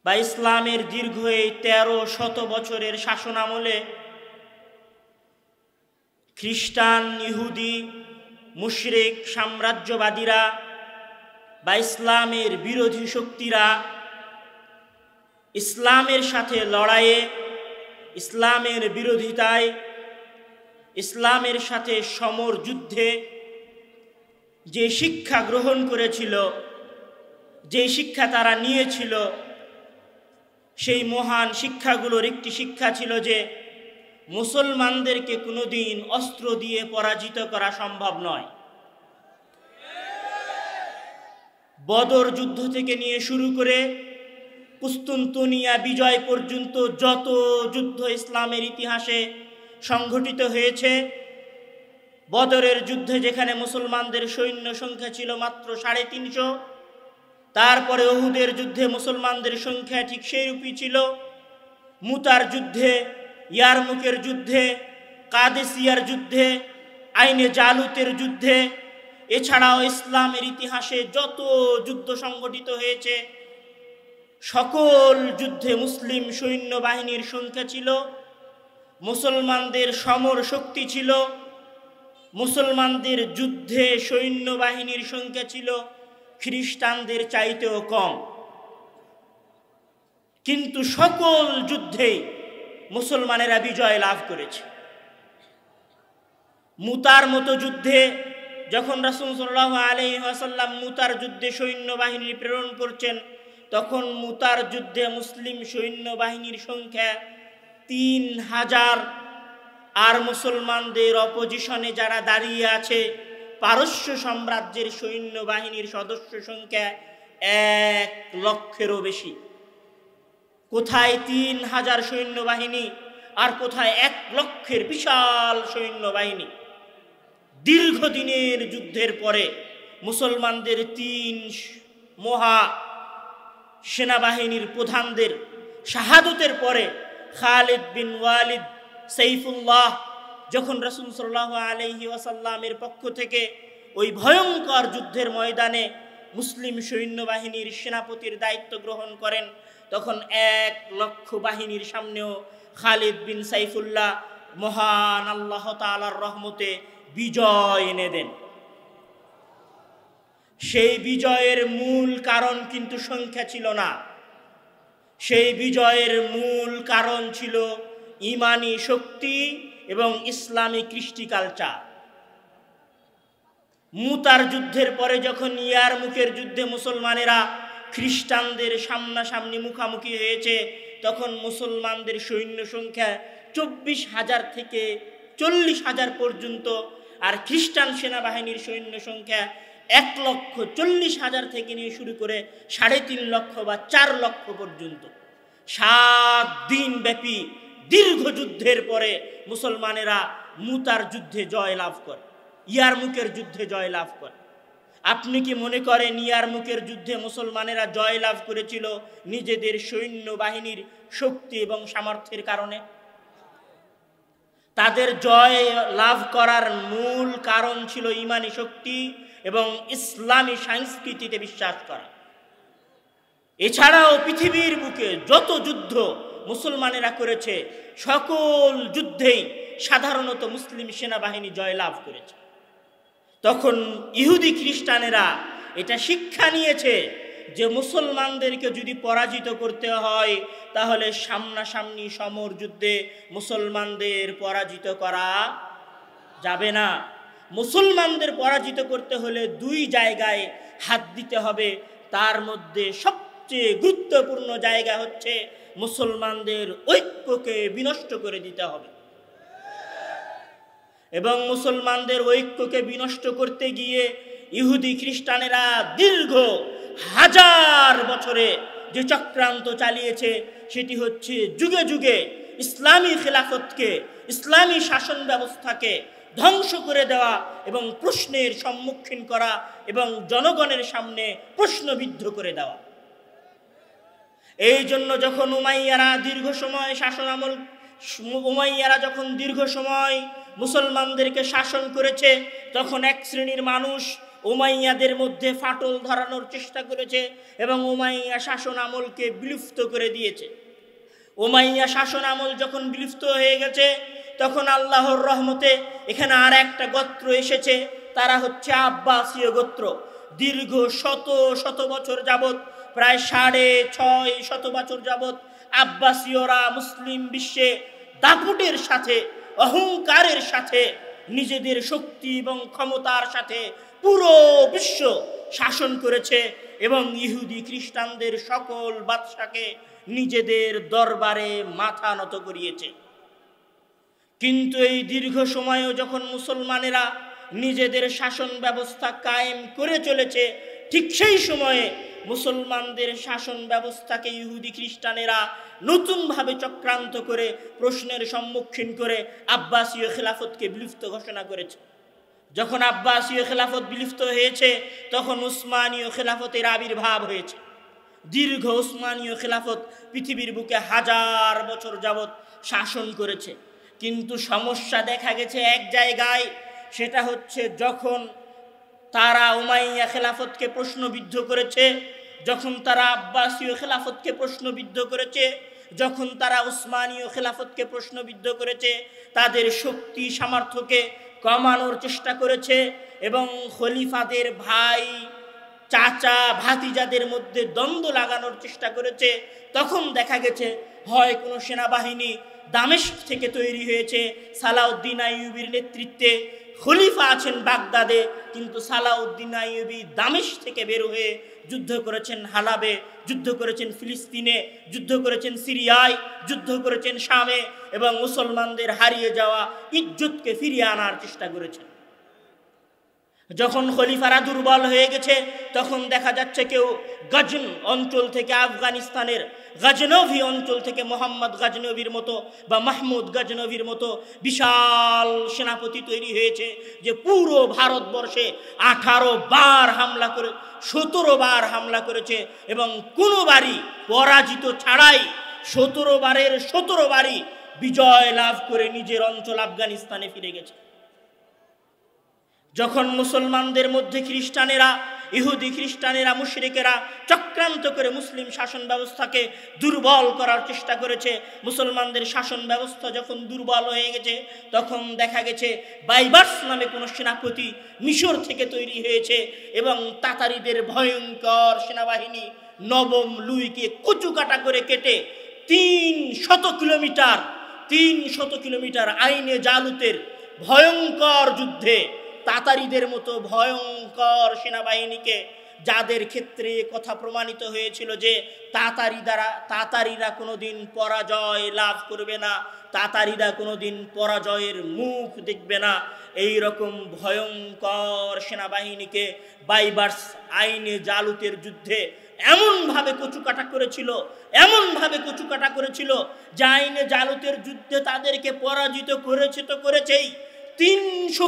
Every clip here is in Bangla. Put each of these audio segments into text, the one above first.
বা ইসলামের দীর্ঘ এই 1300 বছরের শাসন আমলে খ্রিস্টান, ইহুদি, মুশরিক, সাম্রাজ্যবাদীরা বা ইসলামের বিরোধী শক্তিরা ইসলামের সাথে লড়াইয়ে, ইসলামের বিরোধিতায়, ইসলামের সাথে সমর যুদ্ধে যে শিক্ষা গ্রহণ করেছিল, যে শিক্ষা তারা নিয়েছিল, সেই মহান শিক্ষাগুলোর একটি শিক্ষা ছিল যে মুসলমানদেরকে কোনোদিন অস্ত্র দিয়ে পরাজিত করা সম্ভব নয়। বদর যুদ্ধ থেকে নিয়ে শুরু করে কুস্তুনতুনিয়া বিজয় পর্যন্ত যত যুদ্ধ ইসলামের ইতিহাসে সংঘটিত হয়েছে, বদরের যুদ্ধে যেখানে মুসলমানদের সৈন্য সংখ্যা ছিল মাত্র 350, তারপরে উহুদের যুদ্ধে মুসলমানদের সংখ্যা ঠিক সেইরূপই ছিল, মুতার যুদ্ধে, ইয়ারমুকের যুদ্ধে, কাদেসিয়ার যুদ্ধে, আইনে জালুতের যুদ্ধে, এছাড়াও ইসলামের ইতিহাসে যত যুদ্ধ সংগঠিত হয়েছে সকল যুদ্ধে মুসলিম সৈন্যবাহিনীর সংখ্যা ছিল, মুসলমানদের সমর শক্তি ছিল, মুসলমানদের যুদ্ধে সৈন্যবাহিনীর সংখ্যা ছিল খ্রিস্টানদের চাইতেও কম। কিন্তু সকল যুদ্ধেই মুসলমানেরা বিজয় লাভ করেছে। মুতার মতো যুদ্ধে যখন রাসূল সাল্লাল্লাহু আলাইহি ওয়াসাল্লাম মুতার যুদ্ধে সৈন্যবাহিনী প্রেরণ করছেন, তখন মুতার যুদ্ধে মুসলিম সৈন্যবাহিনীর সংখ্যা 3000, আর মুসলমানদের অপোজিশনে যারা দাঁড়িয়ে আছে পারস্য সাম্রাজ্যের সৈন্যবাহিনীর সদস্য সংখ্যা 1 লক্ষেরও বেশি। কোথায় 3000 সৈন্যবাহিনী আর কোথায় 1 লক্ষের বিশাল সৈন্যবাহিনী। দীর্ঘদিনের যুদ্ধের পরে মুসলমানদের 3 মহা সেনাবাহিনীর প্রধানদের শাহাদতের পরে খালিদ বিন ওয়ালিদ, সাইফুল্লাহ যখন রাসূল সাল্লাল্লাহু আলাইহি ওয়াসাল্লামের পক্ষ থেকে ওই ভয়ঙ্কর যুদ্ধের ময়দানে মুসলিম সৈন্যবাহিনীর সেনাপতির দায়িত্ব গ্রহণ করেন, তখন 1 লক্ষ বাহিনীর সামনেও খালিদ বিন সাইফুল্লাহ মহান আল্লাহ তাআলার রহমতে বিজয় এনে দেন। সেই বিজয়ের মূল কারণ কিন্তু সংখ্যা ছিল না, সেই বিজয়ের মূল কারণ ছিল ঈমানি শক্তি এবং ইসলামী কৃষ্টি কালচার। মুতার যুদ্ধের পরে যখন ইয়ারমুকের যুদ্ধে মুসলমানেরা খ্রিস্টানদের সামনাসামনি মুখামুখি হয়েছে, তখন মুসলমানদের সৈন্য সংখ্যা 24,000 থেকে 40,000 পর্যন্ত, আর খ্রিস্টান সেনাবাহিনীর সৈন্য সংখ্যা 1,40,000 থেকে নিয়ে শুরু করে 3.5 লক্ষ বা 4 লক্ষ পর্যন্ত। 7 দিন ব্যাপী দীর্ঘ যুদ্ধের পরে মুসলমানেরা মুতার যুদ্ধে জয় লাভ করে, ইয়ারমুকের যুদ্ধে জয় লাভ করে। আপনি কি মনে করেন ইয়ারমুকের যুদ্ধে মুসলমানেরা জয় লাভ করেছিল নিজেদের সৈন্যবাহিনীর শক্তি এবং সামর্থ্যের কারণে? তাদের জয় লাভ করার মূল কারণ ছিল ঈমানি শক্তি এবং ইসলামী সংস্কৃতিতে বিশ্বাস করা। এছাড়াও পৃথিবীর বুকে যত যুদ্ধ মুসলমানেরা করেছে সকল যুদ্ধেই সাধারণত মুসলিম সেনাবাহিনী জয় লাভ করেছে। তখন ইহুদি খ্রিস্টানেরা এটা শিক্ষা নিয়েছে যে মুসলমানদেরকে যদি পরাজিত করতে হয় তাহলে সামনাসামনি সমর যুদ্ধে মুসলমানদের পরাজিত করা যাবে না। মুসলমানদের পরাজিত করতে হলে 2 জায়গায় হাত দিতে হবে, তার মধ্যে সবচেয়ে গুরুত্বপূর্ণ জায়গা হচ্ছে মুসলমানদের ঐক্যকে বিনষ্ট করে দিতে হবে। এবং মুসলমানদের ঐক্যকে বিনষ্ট করতে গিয়ে ইহুদি খ্রিস্টানেরা দীর্ঘ 1000 বছরে যে চক্রান্ত চালিয়েছে সেটি হচ্ছে যুগে যুগে ইসলামী খিলাফতকে, ইসলামী শাসন ব্যবস্থাকে ধ্বংস করে দেওয়া এবং প্রশ্নের সম্মুখীন করা এবং জনগণের সামনে প্রশ্নবিদ্ধ করে দেওয়া। এই জন্য যখন উমাইয়ারা দীর্ঘ সময় উমাইয়ারা যখন দীর্ঘ সময় মুসলমানদেরকে শাসন করেছে, তখন এক শ্রেণীর মানুষ উমাইয়াদের মধ্যে ফাটল ধরানোর চেষ্টা করেছে এবং উমাইয়া শাসন আমলকে বিলুপ্ত করে দিয়েছে। উমাইয়া শাসন আমল যখন বিলুপ্ত হয়ে গেছে, তখন আল্লাহর রহমতে এখানে আর একটা গোত্র এসেছে, তারা হচ্ছে আব্বাসীয় গোত্র। দীর্ঘ শত শত বছর যাবত, প্রায় 650 বছর যাবত আব্বাসীয়রা মুসলিম বিশ্বে দাপুটের সাথে, অহংকারের সাথে, নিজেদের শক্তি এবং ক্ষমতার সাথে পুরো বিশ্ব শাসন করেছে এবং ইহুদি খ্রিস্টানদের সকল বাদশাকে নিজেদের দরবারে মাথা নত করিয়েছে। কিন্তু এই দীর্ঘ সময়েও যখন মুসলমানেরা নিজেদের শাসন ব্যবস্থা কায়েম করে চলেছে, ঠিক সেই সময়ে মুসলমানদের শাসন ব্যবস্থাকে ইহুদি খ্রিস্টানেরা নতুনভাবে চক্রান্ত করে, প্রশ্নের সম্মুখীন করে আব্বাসীয় খেলাফতকে বিলুপ্ত ঘোষণা করেছে। যখন আব্বাসীয় খেলাফত বিলুপ্ত হয়েছে, তখন উসমানীয় খেলাফতের আবির্ভাব হয়েছে। দীর্ঘ উসমানীয় খেলাফত পৃথিবীর বুকে 1000 বছর যাবৎ শাসন করেছে। কিন্তু সমস্যা দেখা গেছে এক জায়গায়, সেটা হচ্ছে যখন তারা উমাইয়া খেলাফতকে প্রশ্নবিদ্ধ করেছে, যখন তারা আব্বাসীয় খেলাফতকে প্রশ্নবিদ্ধ করেছে, যখন তারা উসমানীয় খেলাফতকে প্রশ্নবিদ্ধ করেছে, তাদের শক্তি সামর্থ্যকে কমানোর চেষ্টা করেছে এবং খলিফাদের ভাই, চাচা, ভাতিজাদের মধ্যে দ্বন্দ্ব লাগানোর চেষ্টা করেছে, তখন দেখা গেছে হয় কোনো সেনাবাহিনী দামেস্ক থেকে তৈরি হয়েছে সালাউদ্দিন আইয়ুবীর নেতৃত্বে, খলিফা আছেন বাগদাদে, কিন্তু সালাউদ্দিন আইয়ুবী দামেস্ক থেকে বের হয়ে যুদ্ধ করেছেন হালাবে, যুদ্ধ করেছেন ফিলিস্তিনে, যুদ্ধ করেছেন সিরিয়ায়, যুদ্ধ করেছেন শামে এবং মুসলমানদের হারিয়ে যাওয়া ইজ্জতকে ফিরিয়ে আনার চেষ্টা করেছেন। যখন খলিফারা দুর্বল হয়ে গেছে, তখন দেখা যাচ্ছে কেউ গজন অঞ্চল থেকে, আফগানিস্তানের গজনভি অঞ্চল থেকে মোহাম্মদ গজনভির মতো বা মাহমুদ গজনভির মতো বিশাল সেনাপতি তৈরি হয়েছে, যে পুরো ভারতবর্ষে 18 বার হামলা করে, 17 বার হামলা করেছে এবং কোনোবারই পরাজিত ছাড়াই 17 বারের 17 বারই বিজয় লাভ করে নিজের অঞ্চল আফগানিস্তানে ফিরে গেছে। যখন মুসলমানদের মধ্যে খ্রিস্টানেরা, ইহুদি খ্রিস্টানেরা, মুশরিকেরা চক্রান্ত করে মুসলিম শাসন ব্যবস্থাকে দুর্বল করার চেষ্টা করেছে, মুসলমানদের শাসন ব্যবস্থা যখন দুর্বল হয়ে গেছে, তখন দেখা গেছে বাইবার্স নামে কোনো সেনাপতি মিশর থেকে তৈরি হয়েছে এবং তাতারিদের ভয়ঙ্কর সেনাবাহিনী নবম লুইকে কচুকাটা করে কেটে 300 কিলোমিটার আইনে জালুতের ভয়ঙ্কর যুদ্ধে তাতারিদের মতো ভয়ঙ্কর সেনাবাহিনীকে, যাদের ক্ষেত্রে কথা প্রমাণিত হয়েছিল যে তাতারিরা কোনোদিন পরাজয় লাভ করবে না, তাতারিরা কোনোদিন পরাজয়ের মুখ দেখবে না, এই রকম ভয়ঙ্কর সেনাবাহিনীকে বাইবার্স আইনে জালুতের যুদ্ধে এমনভাবে কচুকাটা করেছিল যে আইনে জালুতের যুদ্ধে তাদেরকে পরাজিত করেছে তো করেছেই, 300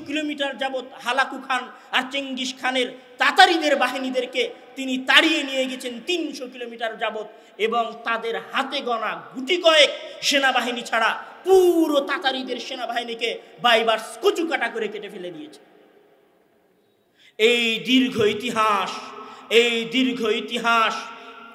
কিলোমিটার যাবত হালাকু খান আর চেঙ্গিস খানের তাতারিদের বাহিনীদেরকে তিনি তাড়িয়ে নিয়ে গেছেন 300 কিলোমিটার যাবত, এবং তাদের হাতে গোনা গুটি কয়েক সেনাবাহিনী ছাড়া পুরো তাতারিদের সেনাবাহিনীকে বাইবার্স কচুকাটা করে কেটে ফেলে দিয়েছে। এই দীর্ঘ ইতিহাস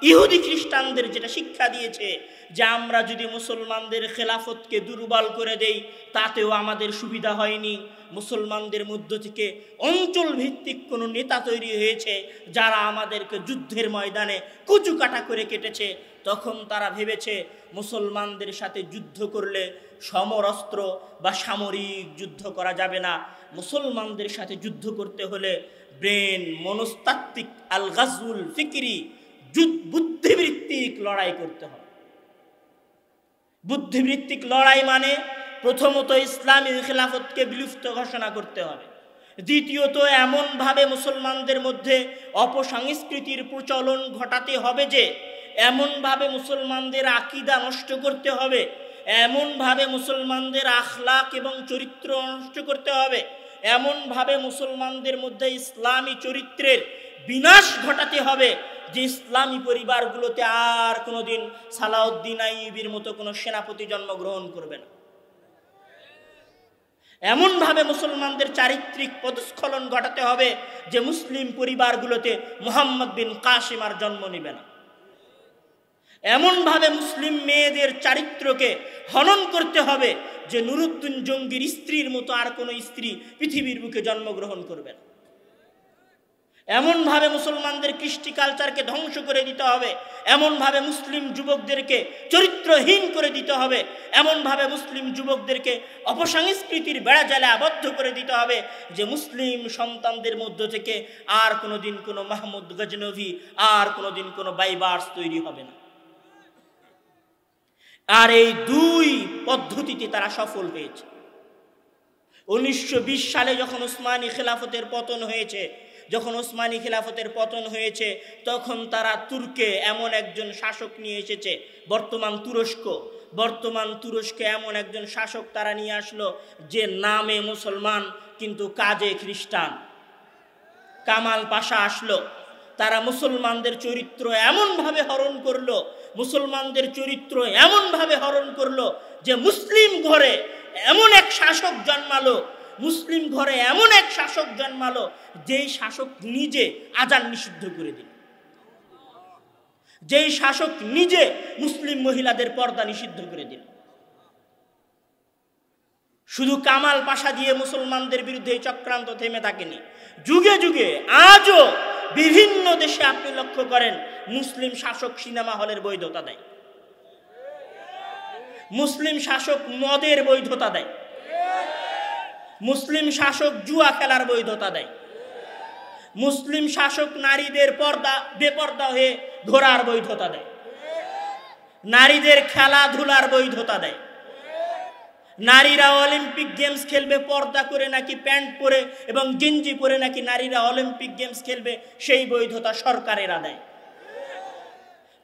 ইহুদি খ্রিস্টানদের যেটা শিক্ষা দিয়েছে যে আমরা যদি মুসলমানদের খেলাফতকে দুর্বল করে দেই, তাতেও আমাদের সুবিধা হয়নি। মুসলমানদের মধ্য থেকে অঞ্চল ভিত্তিক কোনো নেতা তৈরি হয়েছে যারা আমাদেরকে যুদ্ধের ময়দানে কচুকাটা করে কেটেছে। তখন তারা ভেবেছে মুসলমানদের সাথে যুদ্ধ করলে সমরাস্ত্র বা সামরিক যুদ্ধ করা যাবে না, মুসলমানদের সাথে যুদ্ধ করতে হলে ব্রেন, মনস্তাত্ত্বিক, আল গাজউল ফিকরি, বুদ্ধিবৃত্তিক লড়াই করতে হবে। বুদ্ধিবৃত্তিক লড়াই মানে প্রথমত ইসলামী খেলাফতকে বিলুপ্ত ঘোষণা করতে হবে, দ্বিতীয়ত এমনভাবে মুসলমানদের মধ্যে অপসংস্কৃতির প্রচলন ঘটাতে হবে যে এমনভাবে মুসলমানদের আকীদা নষ্ট করতে হবে, এমনভাবে মুসলমানদের আখলাক এবং চরিত্র নষ্ট করতে হবে, এমনভাবে মুসলমানদের মধ্যে ইসলামী চরিত্রের বিনাশ ঘটাতে হবে যে ইসলামী পরিবারগুলোতে আর কোনোদিন সালাউদ্দিন আইয়ুবীর মতো কোনো সেনাপতি জন্মগ্রহণ করবে না। এমনভাবে মুসলমানদের চারিত্রিক পদস্খলন ঘটাতে হবে যে মুসলিম পরিবারগুলোতে মুহাম্মদ বিন কাসিম আর জন্ম নেবে না। এমনভাবে মুসলিম মেয়েদের চারিত্রকে হনন করতে হবে যে নুরুদ্দিন জঙ্গির স্ত্রীর মতো আর কোনো স্ত্রী পৃথিবীর বুকে জন্মগ্রহণ করবে না। এমনভাবে মুসলমানদের কৃষ্টি কালচারকে ধ্বংস করে দিতে হবে, এমনভাবে মুসলিম যুবকদেরকে চরিত্রহীন করে দিতে হবে, এমনভাবে মুসলিম যুবকদেরকে অপসংস্কৃতির বেড়াজালে আবদ্ধ করে দিতে হবে যে মুসলিম সন্তানদের মধ্য থেকে আর কোনোদিন কোনো মাহমুদ গজনভি, আর কোনোদিন কোনো বাইবার্স তৈরি হবে না। আর এই দুই পদ্ধতিতে তারা সফল হয়েছে। 1920 সালে যখন উসমানী খেলাফতের পতন হয়েছে, তখন তারা তুর্কে এমন একজন শাসক নিয়ে এসেছে, বর্তমান তুরস্কে এমন একজন শাসক তারা নিয়ে আসলো যে নামে মুসলমান কিন্তু কাজে খ্রিস্টান। কামাল পাশা আসলো, তারা মুসলমানদের চরিত্র এমনভাবে হরণ করলো যে মুসলিম ঘরে এমন এক শাসক জন্মালো যেই শাসক নিজে আজান নিষিদ্ধ করে দিল, যেই শাসক নিজে মুসলিম মহিলাদের পর্দা নিষিদ্ধ করে দিল। শুধু কামাল পাশা দিয়ে মুসলমানদের বিরুদ্ধে এই চক্রান্ত থেমে থাকেনি। যুগে যুগে আজও বিভিন্ন দেশে আপনি লক্ষ্য করেন মুসলিম শাসক সিনেমা হলের বৈধতা দেয়, মুসলিম শাসক মদের বৈধতা দেয়, মুসলিম শাসক জুয়া খেলার বৈধতা দেয়, মুসলিম শাসক নারীদের বেপর্দা হয়ে ঘোরার বৈধতা দেয়, নারীদের খেলাধুলার বৈধতা দেয়, নারীরা অলিম্পিক গেমস খেলবে পর্দা করে নাকি প্যান্ট পরে এবং গেঞ্জি পরে নাকি নারীরা অলিম্পিক গেমস খেলবে, সেই বৈধতা সরকারেরা দেয়।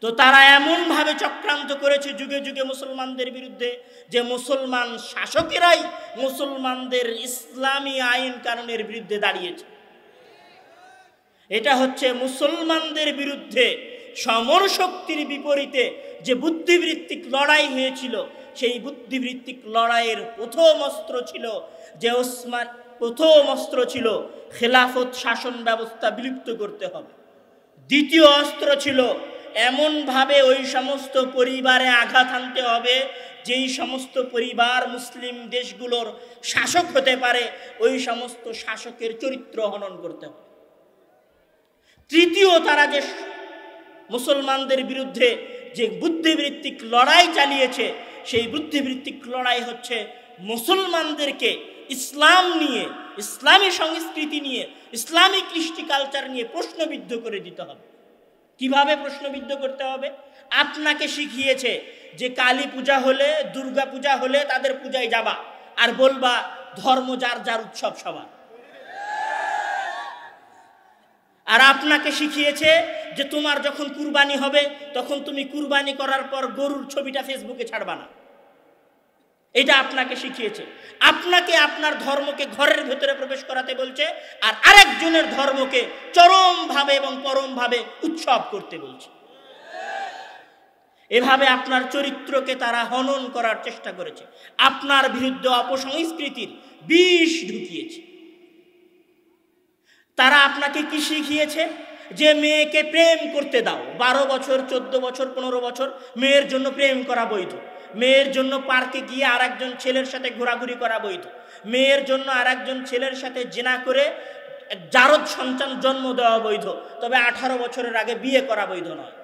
তো তারা এমনভাবে চক্রান্ত করেছে যুগে যুগে মুসলমানদের বিরুদ্ধে যে মুসলমান শাসকেরাই মুসলমানদের ইসলামী আইন কানুনের বিরুদ্ধে দাঁড়িয়েছে। এটা হচ্ছে মুসলমানদের বিরুদ্ধে সমর শক্তির বিপরীতে যে বুদ্ধিবৃত্তিক লড়াই হয়েছিল, সেই বুদ্ধিবৃত্তিক লড়াইয়ের প্রথম অস্ত্র ছিল খেলাফত শাসন ব্যবস্থা বিলুপ্ত করতে হবে। দ্বিতীয় অস্ত্র ছিল এমনভাবে ওই সমস্ত পরিবারে আঘাত আনতে হবে যেই সমস্ত পরিবার মুসলিম দেশগুলোর শাসক হতে পারে, ওই সমস্ত শাসকের চরিত্র হনন করতে হবে। তৃতীয়, তারা যে মুসলমানদের বিরুদ্ধে যে বুদ্ধিবৃত্তিক লড়াই চালিয়েছে, সেই বুদ্ধিবৃত্তিক লড়াই হচ্ছে মুসলমানদেরকে ইসলাম নিয়ে, ইসলামী সংস্কৃতি নিয়ে, ইসলামিক কৃষ্টি কালচার নিয়ে প্রশ্নবিদ্ধ করে দিতে হবে। কিভাবে প্রশ্নবিদ্ধ করতে হবে? আপনাকে শিখিয়েছে যে কালী পূজা হলে, দুর্গা পূজা হলে তাদের পূজায় যাবা আর বলবা ধর্ম যার যার উৎসব সবার। আর আপনাকে শিখিয়েছে যে তোমার যখন কুরবানি হবে তখন তুমি কুরবানি করার পর গরুর ছবিটা ফেসবুকে ছাড়বা না। এটা আপনাকে শিখিয়েছে। আপনাকে আপনার ধর্মকে ঘরের ভেতরে প্রবেশ করাতে বলছে, আর আরেকজনের ধর্মকে চরমভাবে এবং পরমভাবে উৎসব করতে বলছে। এভাবে আপনার চরিত্রকে তারা হনন করার চেষ্টা করেছে, আপনার বিরুদ্ধে অপসংস্কৃতির বিষ ঢুকিয়েছে। তারা আপনাকে কি শিখিয়েছে? যে মেয়েকে প্রেম করতে দাও, 12 বছর, 14 বছর, 15 বছর মেয়ের জন্য প্রেম করা বৈধ, মেয়ের জন্য পার্কে গিয়ে আর একজন ছেলের সাথে ঘোরাঘুরি করা বৈধ, মেয়ের জন্য আর একজন ছেলের সাথে জিনা করে জারদ সন্তান জন্ম দেওয়া বৈধ, তবে 18 বছরের আগে বিয়ে করা বৈধ নয়।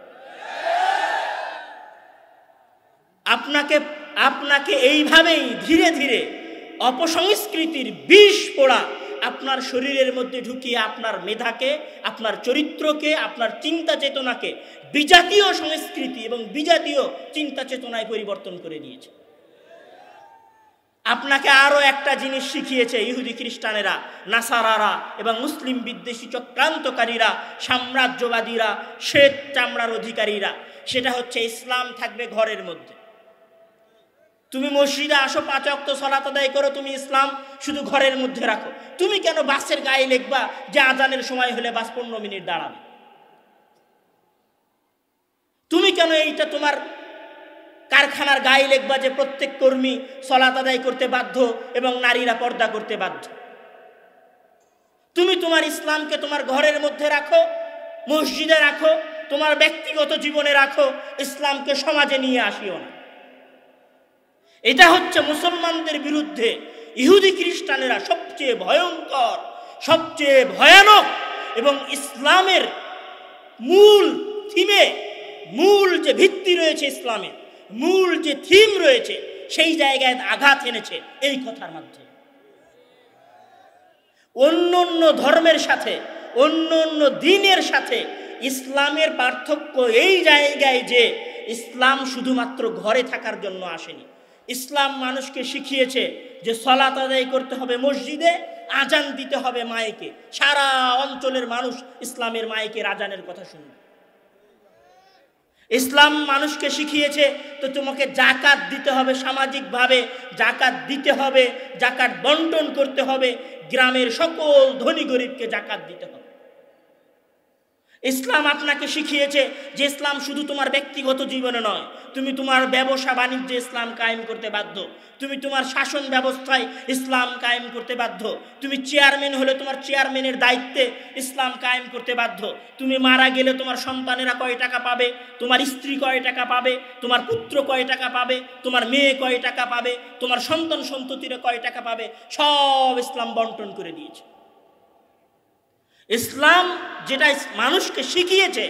আপনাকে এইভাবেই ধীরে ধীরে অপসংস্কৃতির বিষ পোড়া আপনার শরীরের মধ্যে ঢুকিয়ে আপনার মেধাকে, আপনার চরিত্রকে, আপনার চিন্তা চেতনাকে বিজাতীয় সংস্কৃতি এবং বিজাতীয় চিন্তা চেতনায় পরিবর্তন করে দিয়েছে। আপনাকে আরো একটা জিনিস শিখিয়েছে ইহুদি খ্রিস্টানেরা, নাসারারা এবং মুসলিম বিদ্বেষী চক্রান্তকারীরা, সাম্রাজ্যবাদীরা, শ্বেত চামড়ার অধিকারীরা। সেটা হচ্ছে ইসলাম থাকবে ঘরের মধ্যে। তুমি মসজিদে আসো, 5 ওয়াক্ত সালাত আদায় করো, তুমি ইসলাম শুধু ঘরের মধ্যে রাখো। তুমি কেন বাসের গায়ে লিখবা যে আজানের সময় হলে বাস 15 মিনিট দাঁড়াবে? তুমি কেন এইটা তোমার কারখানার গায়ে লিখবা যে প্রত্যেক কর্মী সালাত আদায় করতে বাধ্য এবং নারীরা পর্দা করতে বাধ্য। তুমি তোমার ইসলামকে তোমার ঘরের মধ্যে রাখো, মসজিদে রাখো, তোমার ব্যক্তিগত জীবনে রাখো, ইসলামকে সমাজে নিয়ে আসিও না। এটা হচ্ছে মুসলমানদের বিরুদ্ধে ইহুদি খ্রিস্টানেরা সবচেয়ে ভয়ঙ্কর, সবচেয়ে ভয়ানক এবং ইসলামের মূল থিমে, মূল যে ভিত্তি রয়েছে, ইসলামের মূল যে থিম রয়েছে, সেই জায়গায় আঘাত এনেছে এই কথার মাধ্যমে। অন্য অন্য ধর্মের সাথে, অন্য অন্য দ্বীনের সাথে ইসলামের পার্থক্য এই জায়গায় যে ইসলাম শুধুমাত্র ঘরে থাকার জন্য আসেনি। ইসলাম মানুষকে শিখিয়েছে যে সালাত আদায় করতে হবে মসজিদে, আজান দিতে হবে মাইকে, সারা অঞ্চলের মানুষ ইসলামের মাইকের আজানের কথা শুনবে। ইসলাম মানুষকে শিখিয়েছে তো তোমাকে জাকাত দিতে হবে, সামাজিকভাবে জাকাত দিতে হবে, জাকাত বন্টন করতে হবে, গ্রামের সকল ধনী গরিবকে জাকাত দিতে হবে। ইসলাম আপনাকে শিখিয়েছে যে ইসলাম শুধু তোমার ব্যক্তিগত জীবনে নয়, তুমি তোমার ব্যবসা বাণিজ্যে ইসলাম কায়েম করতে বাধ্য, তুমি তোমার শাসন ব্যবস্থায় ইসলাম কায়েম করতে বাধ্য, তুমি চেয়ারম্যান হলে তোমার চেয়ারম্যানের দায়িত্বে ইসলাম কায়েম করতে বাধ্য, তুমি মারা গেলে তোমার সন্তানেরা কয় টাকা পাবে, তোমার স্ত্রী কয় টাকা পাবে, তোমার পুত্র কয় টাকা পাবে, তোমার মেয়ে কয় টাকা পাবে, তোমার সন্তান সন্ততিরা কয় টাকা পাবে, সব ইসলাম বন্টন করে দিয়েছে। ইসলাম যেটা মানুষকে শিখিয়েছে,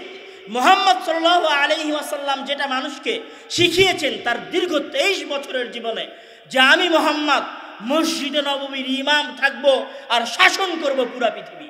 মুহাম্মদ সাল্লাল্লাহু আলাইহি ওয়াসাল্লাম যেটা মানুষকে শিখিয়েছেন তার দীর্ঘ 23 বছরের জীবনে, যে আমি মুহাম্মদ মসজিদে নববীর ইমাম থাকবো আর শাসন করব পুরা পৃথিবী।